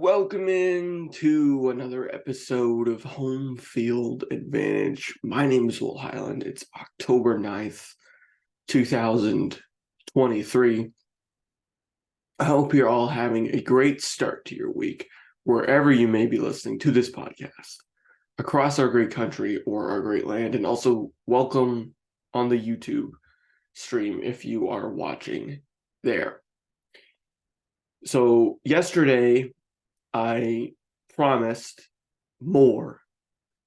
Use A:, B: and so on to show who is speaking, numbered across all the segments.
A: welcome in to another episode of Home Field Advantage. My name is Will Highland. It's October 9th, 2023. I hope you're all having a great start to your week, wherever you may be listening to this podcast, across our great country or our great land, and also welcome on the YouTube stream if you are watching there. So yesterday, I promised more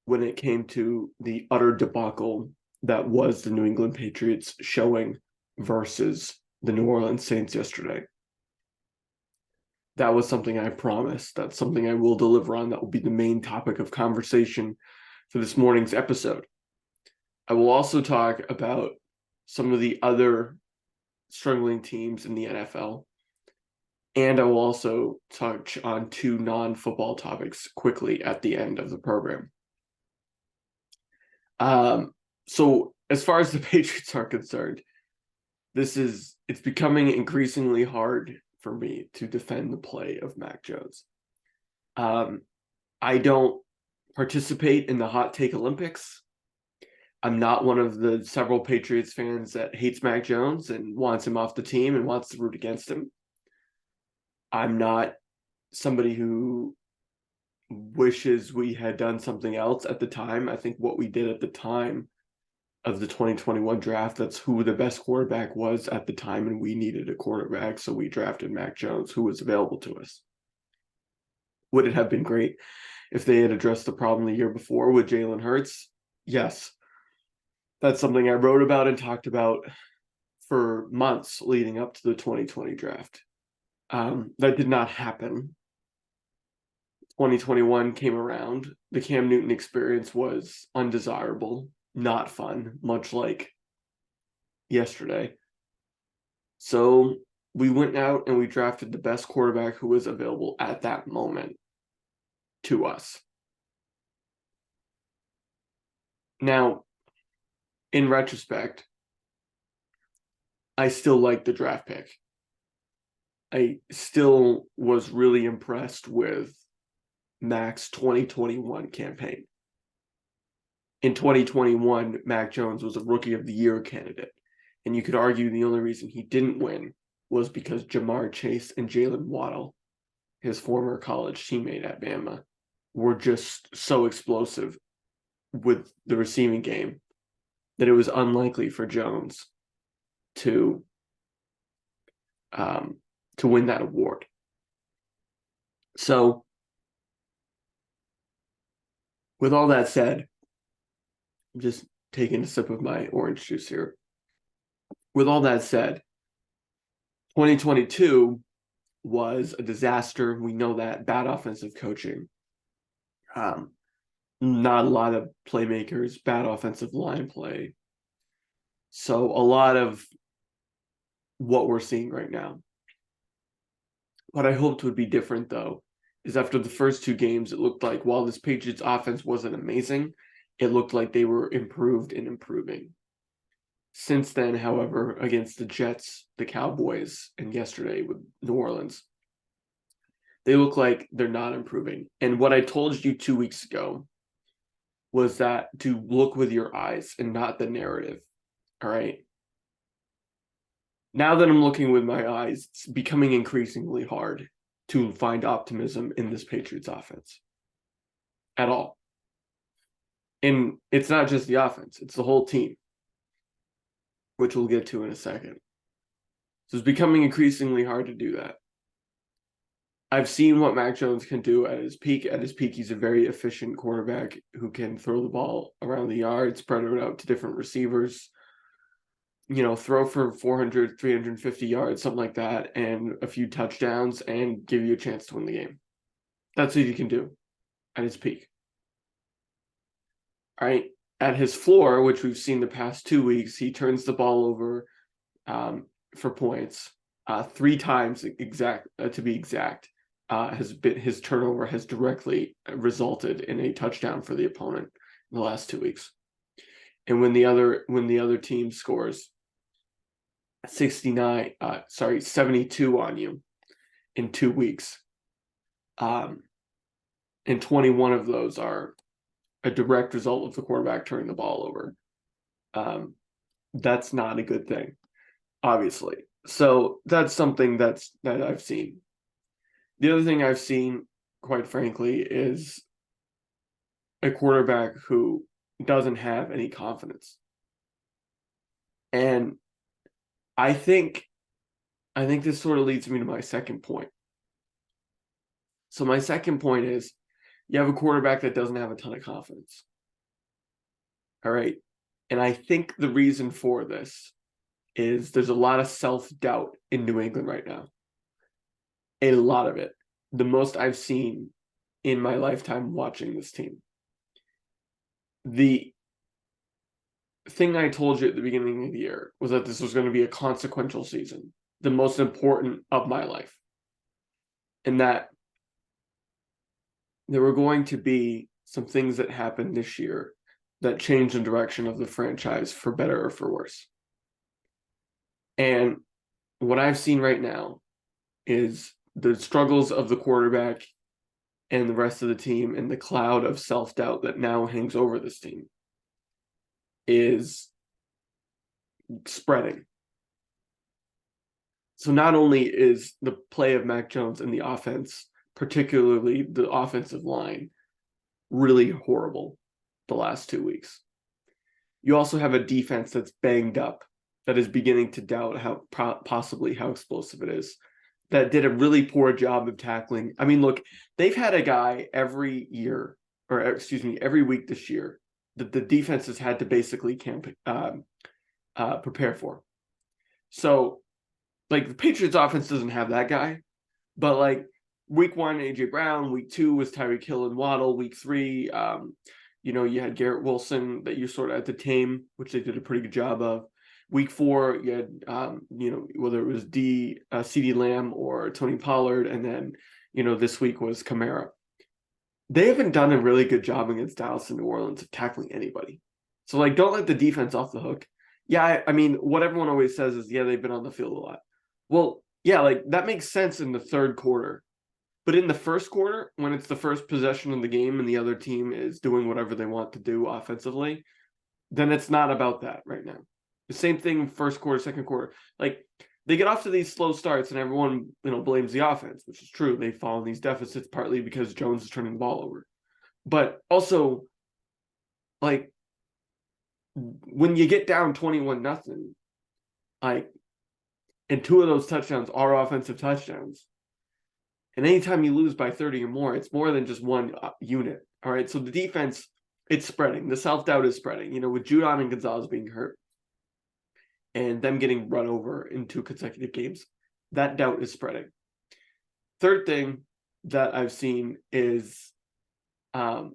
A: when it came to the utter debacle that was the New England Patriots showing versus the New Orleans Saints yesterday. That was something I promised. That's something I will deliver on. That will be the main topic of conversation for this morning's episode. I will also talk about some of the other struggling teams in the NFL. And I will also touch on two non-football topics quickly at the end of the program. So as far as the Patriots are concerned, it's becoming increasingly hard for me to defend the play of Mac Jones. I don't participate in the hot take Olympics. I'm not one of the several Patriots fans that hates Mac Jones and wants him off the team and wants to root against him. I'm not somebody who wishes we had done something else at the time. I think what we did at the time of the 2021 draft, that's who the best quarterback was at the time, and we needed a quarterback, so we drafted Mac Jones, who was available to us. Would it have been great if they had addressed the problem the year before with Jalen Hurts? Yes. That's something I wrote about and talked about for months leading up to the 2020 draft. That did not happen. 2021 came around. The Cam Newton experience was undesirable, not fun, much like yesterday. So we went out and we drafted the best quarterback who was available at that moment to us. Now, in retrospect, I still like the draft pick. I still was really impressed with Mac's 2021 campaign. In 2021, Mac Jones was a Rookie of the Year candidate. And you could argue the only reason he didn't win was because Jamar Chase and Jalen Waddle, his former college teammate at Bama, were just so explosive with the receiving game that it was unlikely for Jones to win that award. So, with all that said, I'm just taking a sip of my orange juice here. With all that said, 2022 was a disaster. We know that. Bad offensive coaching. Not a lot of playmakers, bad offensive line play. So a lot of what we're seeing right now. What I hoped would be different, though, is after the first two games, it looked like while this Patriots offense wasn't amazing, it looked like they were improved and improving. Since then, however, against the Jets, the Cowboys, and yesterday with New Orleans, they look like they're not improving. And what I told you 2 weeks ago was that to look with your eyes and not the narrative. All right. Now that I'm looking with my eyes, it's becoming increasingly hard to find optimism in this Patriots offense at all. And it's not just the offense, it's the whole team, which we'll get to in a second. So it's becoming increasingly hard to do that. I've seen what Mac Jones can do at his peak. At his peak, he's a very efficient quarterback who can throw the ball around the yard, spread it out to different receivers, throw for 400, 350 yards, something like that, and a few touchdowns and give you a chance to win the game. That's what he can do at his peak. All right. At his floor, which we've seen the past 2 weeks, he turns the ball over for points 3 times to be exact. His turnover has directly resulted in a touchdown for the opponent in the last 2 weeks. And when the other team scores 72 on you in 2 weeks, And 21 of those are a direct result of the quarterback turning the ball over. That's not a good thing, obviously. So that's something that I've seen. The other thing I've seen, quite frankly, is a quarterback who doesn't have any confidence. And I think this sort of leads me to my second point. So my second point is you have a quarterback that doesn't have a ton of confidence. All right. And I think the reason for this is there's a lot of self-doubt in New England right now. A lot of it. The most I've seen in my lifetime watching this team. The thing I told you at the beginning of the year was that this was going to be a consequential season, the most important of my life. And that there were going to be some things that happened this year that changed the direction of the franchise for better or for worse. And what I've seen right now is the struggles of the quarterback and the rest of the team and the cloud of self-doubt that now hangs over this team is spreading. So not only is the play of Mac Jones and the offense, particularly the offensive line, really horrible the last 2 weeks, you also have a defense that's banged up, that is beginning to doubt how possibly how explosive it is, that did a really poor job of tackling. I mean, look, they've had a guy every year, or excuse me, every week this year that the defense has had to basically prepare for. So, like, the Patriots offense doesn't have that guy, but like week 1, AJ Brown, week 2 was Tyreek Hill and Waddle, week 3, you had Garrett Wilson that you sort of had to tame, which they did a pretty good job of. Week 4, you had, whether it was CeeDee Lamb or Tony Pollard, and then, this week was Kamara. They haven't done a really good job against Dallas and New Orleans of tackling anybody. So, like, don't let the defense off the hook. Yeah, I mean, what everyone always says is, yeah, they've been on the field a lot. Well, yeah, like, that makes sense in the third quarter. But in the first quarter, when it's the first possession of the game and the other team is doing whatever they want to do offensively, then it's not about that right now. The same thing first quarter, second quarter. Like, they get off to these slow starts and everyone, blames the offense, which is true. They fall in these deficits partly because Jones is turning the ball over. But also, like, when you get down 21-0, like, and 2 of those touchdowns are offensive touchdowns, and anytime you lose by 30 or more, it's more than just one unit. All right. So the defense, it's spreading. The self-doubt is spreading, with Judon and Gonzalez being hurt and them getting run over in 2 consecutive games. That doubt is spreading. Third thing that I've seen is the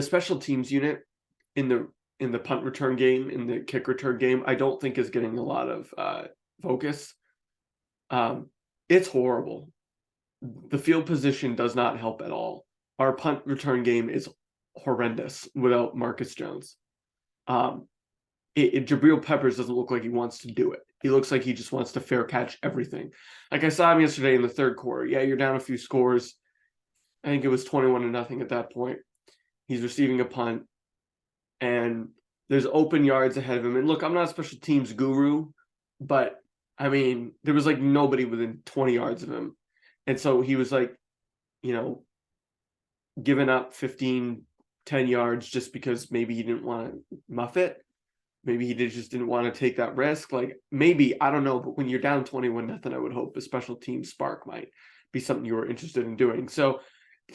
A: special teams unit in the punt return game, in the kick return game, I don't think is getting a lot of focus. It's horrible. The field position does not help at all. Our punt return game is horrendous without Marcus Jones. Jabril Peppers doesn't look like he wants to do it. He looks like he just wants to fair catch everything. Like I saw him yesterday in the third quarter. Yeah, you're down a few scores. I think it was 21-0 at that point. He's receiving a punt, and there's open yards ahead of him. And look, I'm not a special teams guru, but I mean, there was like nobody within 20 yards of him. And so he was like, giving up 15, 10 yards just because maybe he didn't want to muff it. Maybe he just didn't want to take that risk. Like, maybe, I don't know. But when you're down 21-0, I would hope a special team spark might be something you were interested in doing. So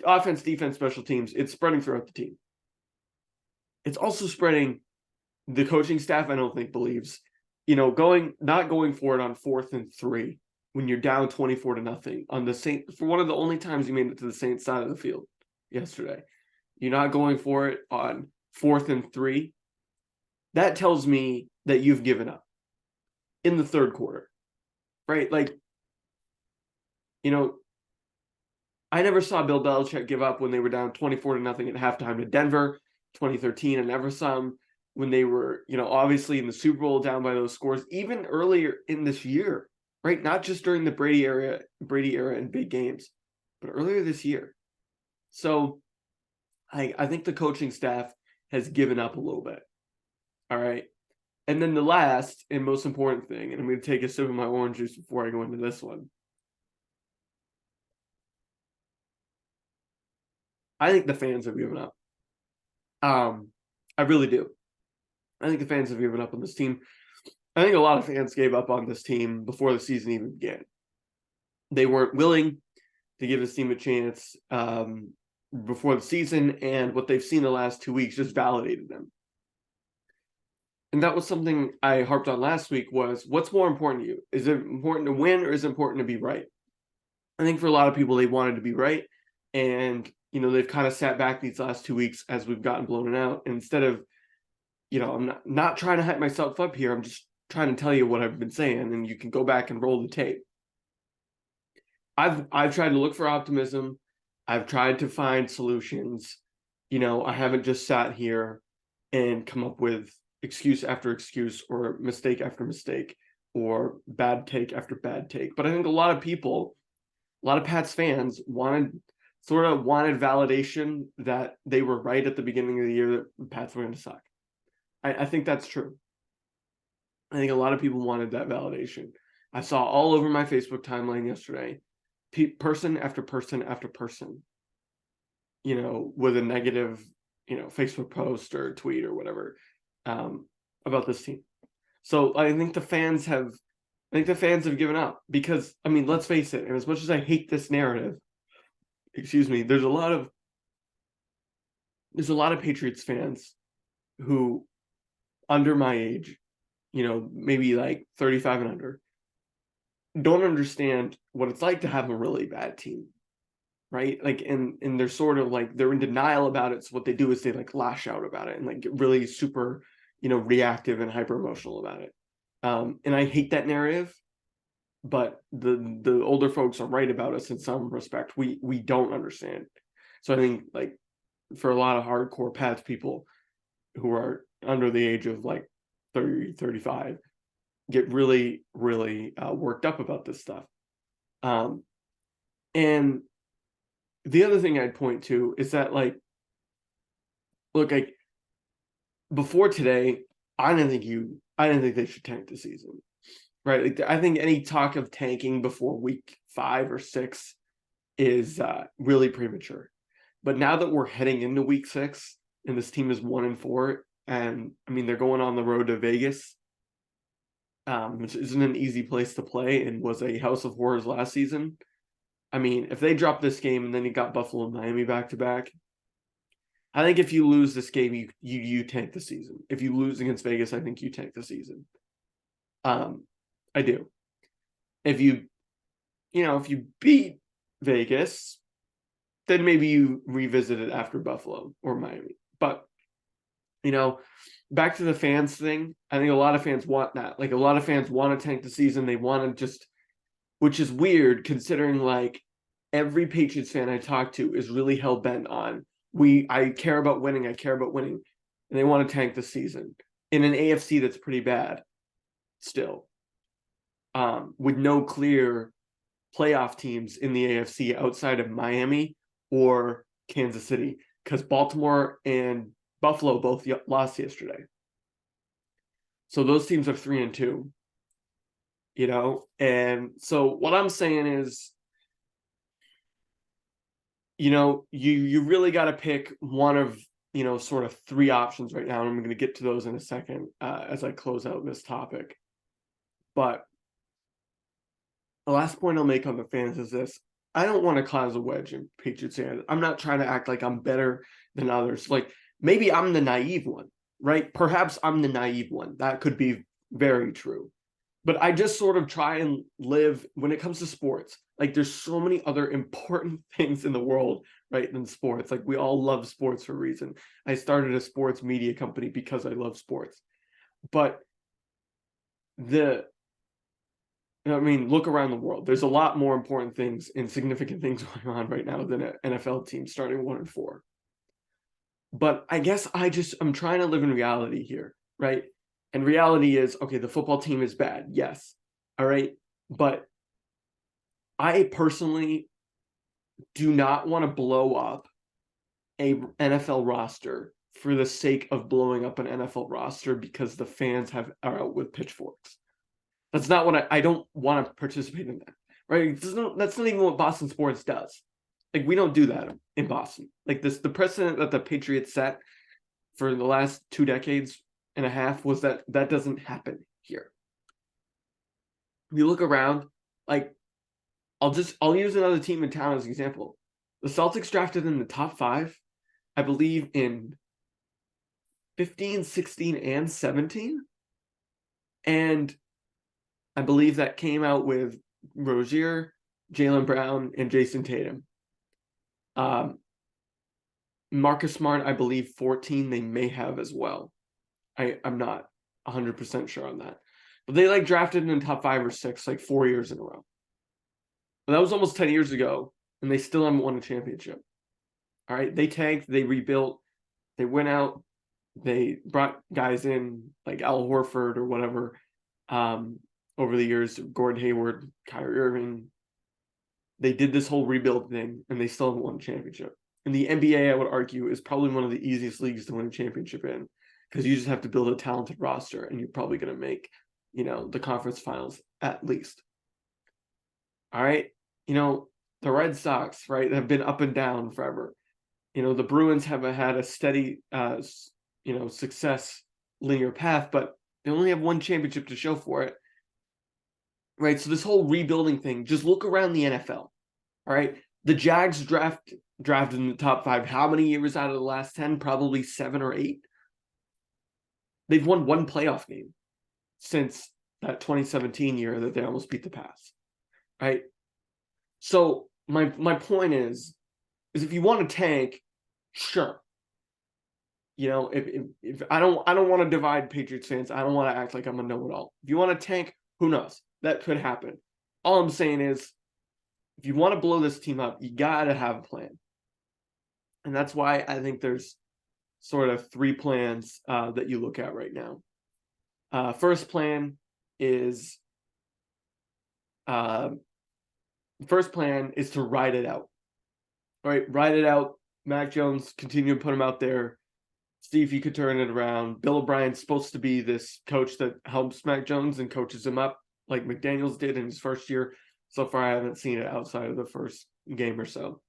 A: offense, defense, special teams, it's spreading throughout the team. It's also spreading. The coaching staff, I don't think, believes not going for it on 4th and 3 when you're down 24-0 on the Saints, for one of the only times you made it to the Saints side of the field yesterday. You're not going for it on 4th and 3. That tells me that you've given up in the third quarter, right? Like, I never saw Bill Belichick give up when they were down 24-0 at halftime to Denver, 2013. I never saw him when they were, obviously in the Super Bowl down by those scores, even earlier in this year, right? Not just during the Brady era in big games, but earlier this year. So I think the coaching staff has given up a little bit. All right. And then the last and most important thing, and I'm going to take a sip of my orange juice before I go into this one. I think the fans have given up. I really do. I think the fans have given up on this team. I think a lot of fans gave up on this team before the season even began. They weren't willing to give this team a chance before the season, and what they've seen the last 2 weeks just validated them. And that was something I harped on last week was, what's more important to you? Is it important to win or is it important to be right? I think for a lot of people, they wanted to be right. And, they've kind of sat back these last 2 weeks as we've gotten blown out. And instead of, I'm not trying to hype myself up here. I'm just trying to tell you what I've been saying, and you can go back and roll the tape. I've tried to look for optimism. I've tried to find solutions. I haven't just sat here and come up with excuse after excuse or mistake after mistake or bad take after bad take. But I think a lot of people, a lot of Pats fans wanted validation that they were right at the beginning of the year that the Pats were going to suck. I think that's true. I think a lot of people wanted that validation. I saw all over my Facebook timeline yesterday, person after person after person, with a negative, Facebook post or tweet or whatever about this team. So I think the fans have given up because, let's face it, and as much as I hate this narrative, there's a lot of Patriots fans who, under my age, maybe like 35 and under, don't understand what it's like to have a really bad team, right? Like, and they're sort of like, they're in denial about it. So what they do is they like lash out about it and like get really super, reactive and hyper emotional about it. And I hate that narrative, but the older folks are right about us in some respect. We don't understand. So I think like for a lot of hardcore Pats people who are under the age of like 30, 35, get really, really worked up about this stuff. And the other thing I'd point to is that, like, look, like before today, I didn't think they should tank the season, right? Like, I think any talk of tanking before week 5 or 6 is really premature. But now that we're heading into week 6 and this team is 1-4, and they're going on the road to Vegas, which isn't an easy place to play and was a house of horrors last season. If they drop this game and then you got Buffalo and Miami back to back, I think if you lose this game, you tank the season. If you lose against Vegas, I think you tank the season. I do. If you beat Vegas, then maybe you revisit it after Buffalo or Miami. But, back to the fans thing, I think a lot of fans want that. Like, a lot of fans want to tank the season. They want to just, which is weird considering like every Patriots fan I talk to is really hell-bent on, I care about winning, and they want to tank the season in an AFC that's pretty bad still, with no clear playoff teams in the AFC outside of Miami or Kansas City, because Baltimore and Buffalo both lost yesterday. So those teams are 3-2, and so what I'm saying is, you really got to pick one of, sort of 3 options right now. And I'm going to get to those in a second as I close out this topic. But the last point I'll make on the fans is this. I don't want to cause a wedge in Patriots fans. I'm not trying to act like I'm better than others. Like, maybe I'm the naive one, right? Perhaps I'm the naive one. That could be very true. But I just sort of try and live when it comes to sports. Like, there's so many other important things in the world, right, than sports. Like, we all love sports for a reason. I started a sports media company because I love sports. But look around the world. There's a lot more important things and significant things going on right now than an NFL team starting 1-4. But I guess I'm trying to live in reality here, right? And reality is, okay, the football team is bad. Yes. All right. But I personally do not want to blow up a NFL roster for the sake of blowing up an NFL roster because the fans are out with pitchforks. That's not what I don't want to participate in that, right? That's not even what Boston sports does. Like, we don't do that in Boston. Like, the precedent that the Patriots set for the last 2 decades and a half was that doesn't happen here. If you look around, like, I'll use another team in town as an example. The Celtics drafted in the top 5, I believe, in 15, 16, and 17. And I believe that came out with Rozier, Jaylen Brown, and Jason Tatum. Marcus Smart, I believe 14 they may have as well. I'm not 100% sure on that. But they like drafted in the top 5 or 6 like 4 years in a row. But that was almost 10 years ago, and they still haven't won a championship. All right, they tanked, they rebuilt, they went out, they brought guys in like Al Horford or whatever over the years, Gordon Hayward, Kyrie Irving. They did this whole rebuild thing, and they still haven't won a championship. And the NBA, I would argue, is probably one of the easiest leagues to win a championship in, because you just have to build a talented roster, and you're probably going to make, the conference finals at least. All right, the Red Sox, right, have been up and down forever. The Bruins have had a steady, success linear path, but they only have one championship to show for it. Right, so this whole rebuilding thing, just look around the NFL. All right, the Jags drafted in the top 5. How many years out of the last 10? Probably 7 or 8. They've won one playoff game since that 2017 year that they almost beat the Pats. Right, so my point is if you want to tank, sure. If I don't want to divide Patriots fans. I don't want to act like I'm a know-it-all. If you want to tank, who knows? That could happen. All I'm saying is, if you want to blow this team up, you got to have a plan. And that's why I think there's sort of 3 plans that you look at right now. First plan is to ride it out. All right, ride it out. Mac Jones, continue to put him out there. See if he could turn it around. Bill O'Brien's supposed to be this coach that helps Mac Jones and coaches him up like McDaniels did in his first year. So far, I haven't seen it outside of the first game or so.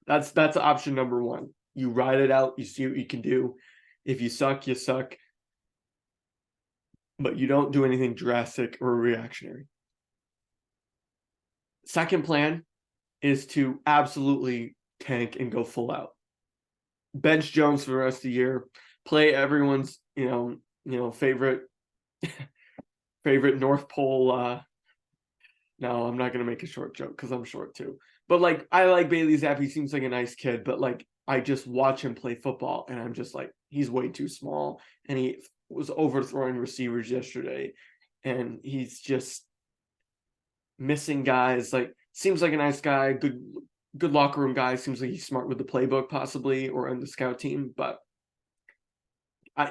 A: That's option number 1. You ride it out. You see what you can do. If you suck, you suck. But you don't do anything drastic or reactionary. Second plan is to absolutely tank and go full out. Bench Jones for the rest of the year. Play everyone's, favorite North Pole. No, I'm not gonna make a short joke because I'm short too. But like, I like Bailey Zappi. He seems like a nice kid, but like, I just watch him play football, and I'm just like, he's way too small, and he was overthrowing receivers yesterday, and he's just missing guys. Like, seems like a nice guy, good locker room guy. Seems like he's smart with the playbook, possibly, or on the scout team. But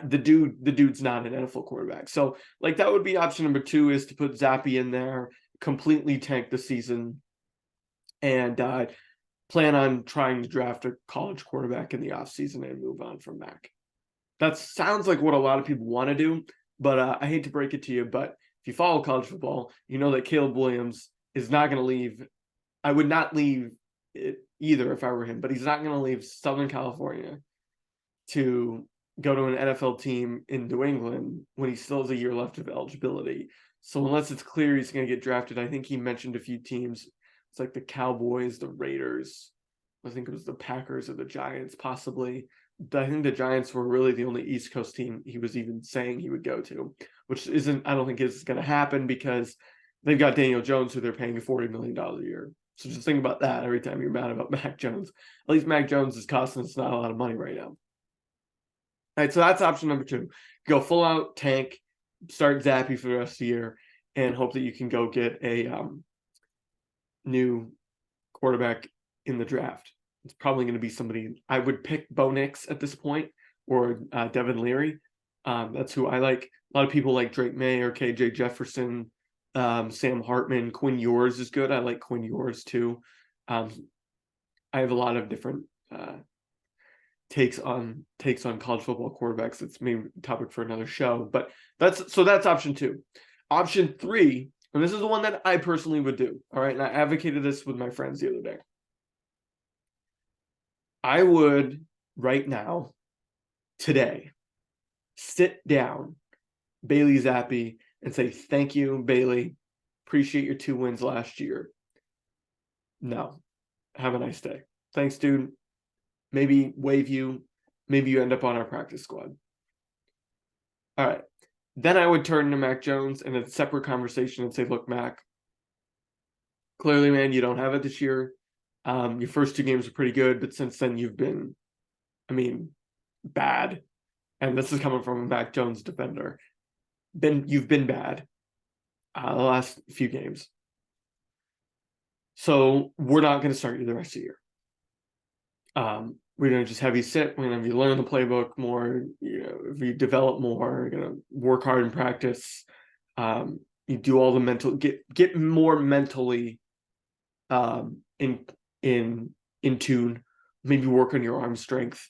A: the dude's not an NFL quarterback. So like, that would be option number 2, is to put Zappi in there, completely tank the season, and plan on trying to draft a college quarterback in the offseason and move on from Mac. That sounds like what a lot of people want to do, but I hate to break it to you, but if you follow college football, you know that Caleb Williams is not going to leave. I would not leave it either if I were him, but he's not going to leave Southern California to go to an NFL team in New England when he still has a year left of eligibility. So unless it's clear he's going to get drafted, I think he mentioned a few teams. It's like the Cowboys, the Raiders. I think it was the Packers or the Giants, possibly. I think the Giants were really the only East Coast team he was even saying he would go to, which I don't think is going to happen because they've got Daniel Jones, who they're paying $40 million a year. So just think about that every time you're mad about Mac Jones. At least Mac Jones is costing us not a lot of money right now. All right, so that's option number 2. Go full out tank, start Zappi for the rest of the year, and hope that you can go get a new quarterback in the draft. It's probably going to be somebody. I would pick Bo Nix at this point, or Devin Leary. That's who I like. A lot of people like Drake May or KJ Jefferson. Sam Hartman. Quinn Ewers is good. I like Quinn Ewers too. I have a lot of different takes on college football quarterbacks. It's maybe a topic for another show, but that's option 2. Option 3, and this is the one that I personally would do. All right, and I advocated this with my friends the other day. I would right now, today, sit down Bailey Zappi and say, thank you, Bailey. Appreciate your 2 wins last year. No. Have a nice day. Thanks, dude. Maybe waive you. Maybe you end up on our practice squad. All right. Then I would turn to Mac Jones in a separate conversation and say, look, Mac, clearly, man, you don't have it this year. Your first 2 games are pretty good, but since then you've been, bad. And this is coming from a Mac Jones defender. You've been bad the last few games. So we're not going to start you the rest of the year. We're going to just have you sit. We're going to have you learn the playbook more. If you develop more, you're going to work hard in practice. You do all the mental, get more mentally in tune. Maybe work on your arm strength.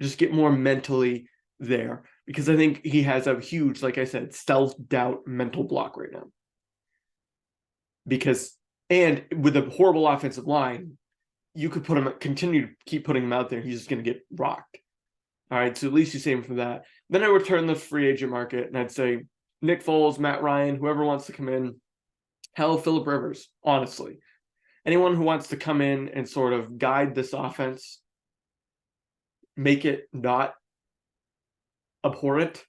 A: Just get more mentally there, because I think he has a huge, like I said, self-doubt mental block right now. And with a horrible offensive line, you could continue to keep putting him out there. He's just going to get rocked. All right, so at least you save him for that. Then I would turn the free agent market, and I'd say Nick Foles, Matt Ryan, whoever wants to come in. Hell, Phillip Rivers, honestly. Anyone who wants to come in and sort of guide this offense, make it not abhorrent,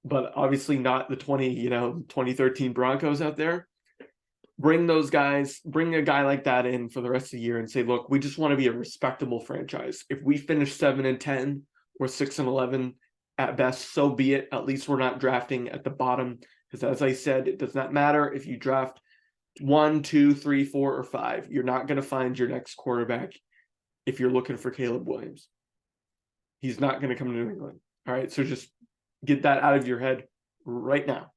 A: but obviously not the 2013 Broncos out there. Bring those guys, bring a guy like that in for the rest of the year and say, look, we just want to be a respectable franchise. If we finish 7-10 or 6-11 at best, so be it. At least we're not drafting at the bottom. Because as I said, it does not matter if you draft 1, 2, 3, 4, or 5. You're not going to find your next quarterback if you're looking for Caleb Williams. He's not going to come to New England. All right, so just get that out of your head right now.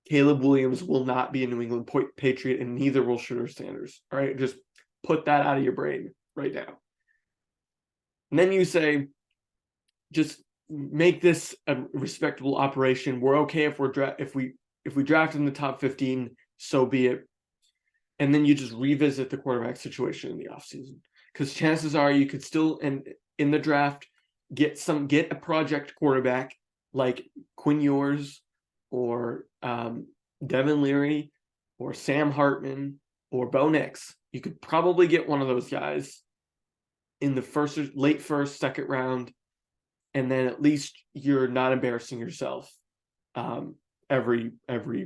A: Caleb Williams will not be a New England Patriot, and neither will Shedeur Sanders. All right, just put that out of your brain right now. And then you say, just make this a respectable operation. We're okay if we draft in the top 15, so be it. And then you just revisit the quarterback situation in the offseason, because chances are you could still in the draft get a project quarterback like Quinn Ewers or Devin Leary or Sam Hartman or Bo Nix. You could probably get one of those guys in the late first, second round, and then at least you're not embarrassing yourself every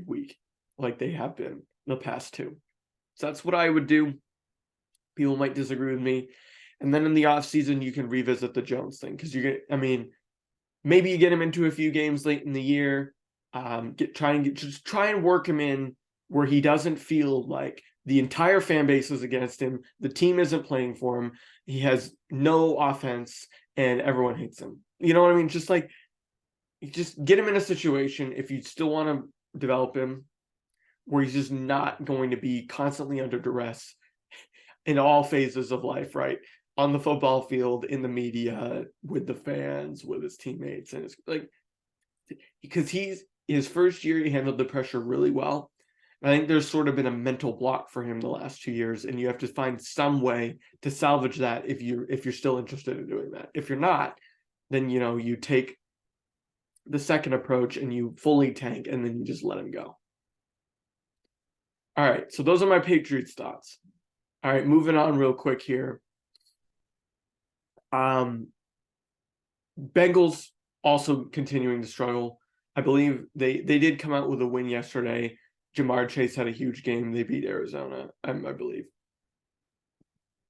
A: week like they have been the past 2. So that's what I would do. People might disagree with me. And then in the offseason, you can revisit the Jones thing, because maybe you get him into a few games late in the year. Try and work him in where he doesn't feel like the entire fan base is against him. The team isn't playing for him. He has no offense and everyone hates him. You know what I mean? Just get him in a situation, if you still want to develop him, where he's just not going to be constantly under duress in all phases of life, right? On the football field, in the media, with the fans, with his teammates, and it's because his first year, he handled the pressure really well. I think there's sort of been a mental block for him the last 2 years, and you have to find some way to salvage that if you're still interested in doing that. If you're not, then you take the second approach and you fully tank, and then you just let him go. All right, so those are my Patriots thoughts. All right, moving on real quick here. Bengals also continuing to struggle. I believe they did come out with a win yesterday. Jamar Chase had a huge game. They beat Arizona, I believe.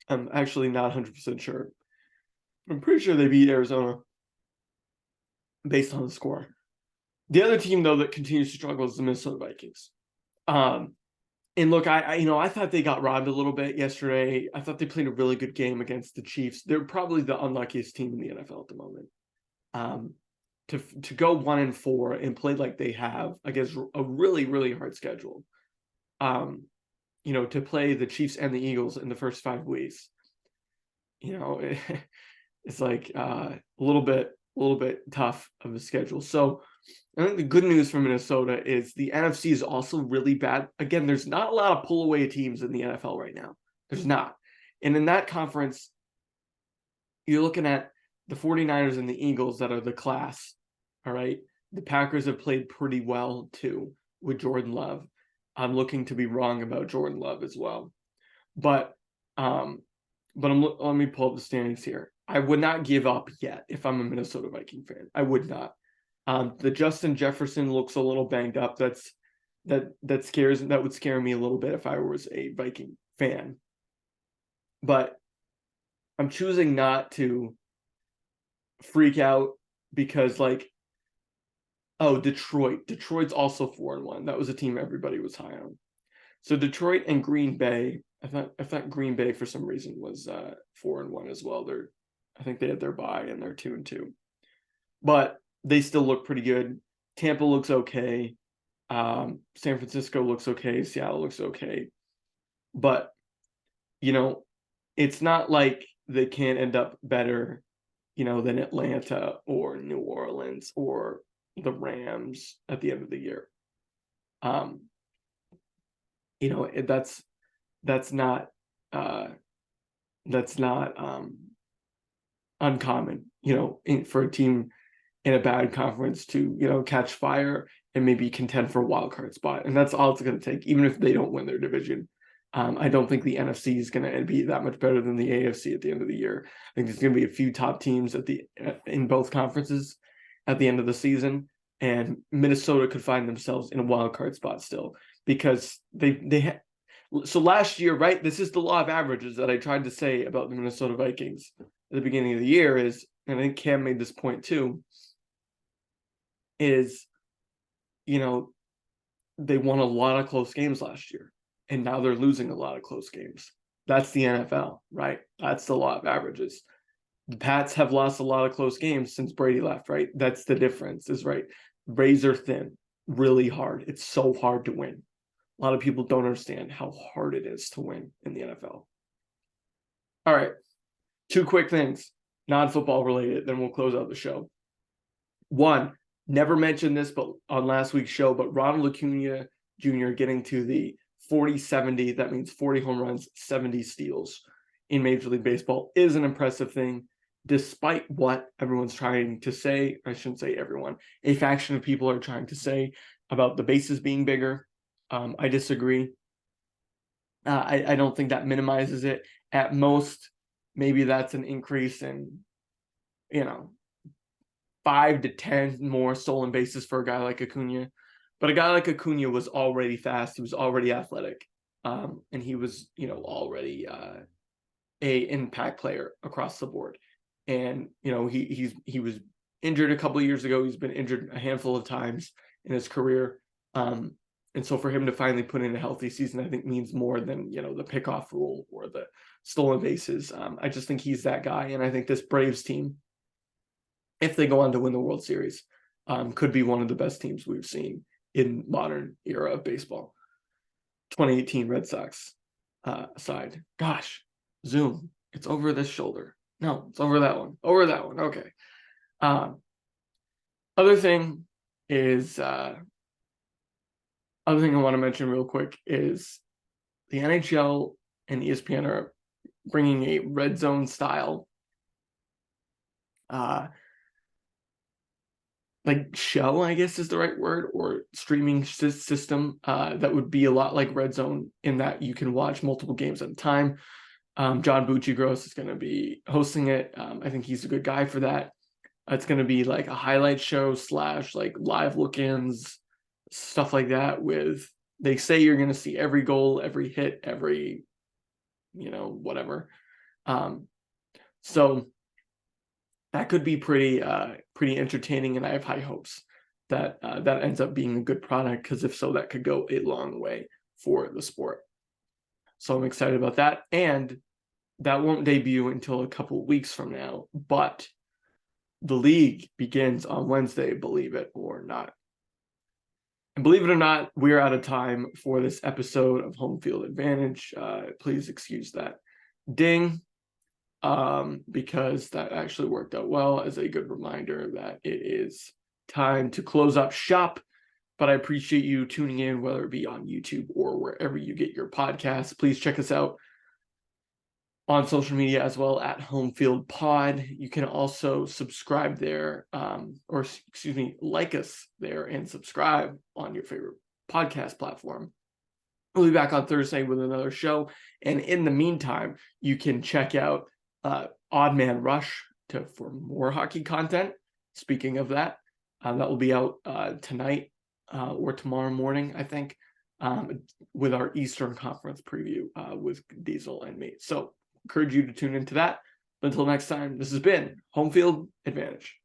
A: I'm actually not 100% sure. I'm pretty sure they beat Arizona based on the score. The other team, though, that continues to struggle is the Minnesota Vikings. And look, I thought they got robbed a little bit yesterday. I thought they played a really good game against the Chiefs. They're probably the unluckiest team in the NFL at the moment. To go 1-4 and play like they have against a really, really hard schedule. to play the Chiefs and the Eagles in the first 5 weeks. It's like a little bit tough of a schedule. So I think the good news for Minnesota is the NFC is also really bad. Again, there's not a lot of pull away teams in the NFL right now. There's not. And in that conference, you're looking at the 49ers and the Eagles that are the class. All right. The Packers have played pretty well too with Jordan Love. I'm looking to be wrong about Jordan Love as well. But let me pull up the standings here. I would not give up yet if I'm a Minnesota Viking fan. I would not. The Justin Jefferson looks a little banged up. That would scare me a little bit if I was a Viking fan. But I'm choosing not to freak out because Detroit's also 4-1. That was a team everybody was high on. So Detroit and Green Bay, I thought Green Bay for some reason was 4-1 as well. I think they had their bye and they're 2-2. But they still look pretty good. Tampa looks okay. San Francisco looks okay. Seattle looks okay. But, it's not like they can't end up better, than Atlanta or New Orleans or the Rams at the end of the year. That's not uncommon, for a team in a bad conference to, catch fire and maybe contend for a wild card spot. And that's all it's going to take, even if they don't win their division. I don't think the NFC is going to be that much better than the AFC at the end of the year. I think there's going to be a few top teams in both conferences at the end of the season, and Minnesota could find themselves in a wild card spot still because so last year, right? This is the law of averages that I tried to say about the Minnesota Vikings at the beginning of the year and I think Cam made this point too, is, they won a lot of close games last year. And now they're losing a lot of close games. That's the NFL, right? That's the law of averages. The Pats have lost a lot of close games since Brady left, right? That's the difference, is right. Razor thin, really hard. It's so hard to win. A lot of people don't understand how hard it is to win in the NFL. All right. 2 quick things, non-football related, then we'll close out the show. One, never mentioned this but on last week's show, but Ronald Acuna Jr. getting to the 40-70, that means 40 home runs, 70 steals in Major League Baseball is an impressive thing, despite what everyone's trying to say. I shouldn't say everyone. A faction of people are trying to say about the bases being bigger. I disagree. I don't think that minimizes it. At most, maybe that's an increase in, 5 to 10 more stolen bases for a guy like Acuna. But a guy like Acuna was already fast. He was already athletic. And he was, already a impact player across the board. And, he was injured a couple of years ago. He's been injured a handful of times in his career. And so for him to finally put in a healthy season, I think means more than, the pickoff rule or the stolen bases. I just think he's that guy. And I think this Braves team, if they go on to win the World Series, could be one of the best teams we've seen in modern era of baseball. 2018 Red Sox side. Gosh, zoom. It's over this shoulder. No, it's over that one. Over that one. Okay. Other thing I want to mention real quick is the NHL and ESPN are bringing a red zone style show, I guess is the right word, or streaming system that would be a lot like Red Zone in that you can watch multiple games at a time. John Bucci-Gross is going to be hosting it. I think he's a good guy for that. It's going to be like a highlight show / live look-ins, stuff like that. They say you're going to see every goal, every hit, every, whatever. So that could be pretty entertaining, and I have high hopes that that ends up being a good product, because if so, that could go a long way for the sport. So I'm excited about that, and that won't debut until a couple of weeks from now, but the league begins on Wednesday, believe it or not. And believe it or not, we're out of time for this episode of Home Field Advantage. Please excuse that ding, because that actually worked out well as a good reminder that it is time to close up shop. But I appreciate you tuning in, whether it be on YouTube or wherever you get your podcasts. Please check us out on social media as well at Home Field Pod. You can also subscribe there, like us there and subscribe on your favorite podcast platform. We'll be back on Thursday with another show. And in the meantime, you can check out Odd Man Rush for more hockey content. Speaking of that, that will be out tonight or tomorrow morning, I think, with our Eastern Conference preview with Diesel and me. So encourage you to tune into that. But until next time, this has been Home Field Advantage.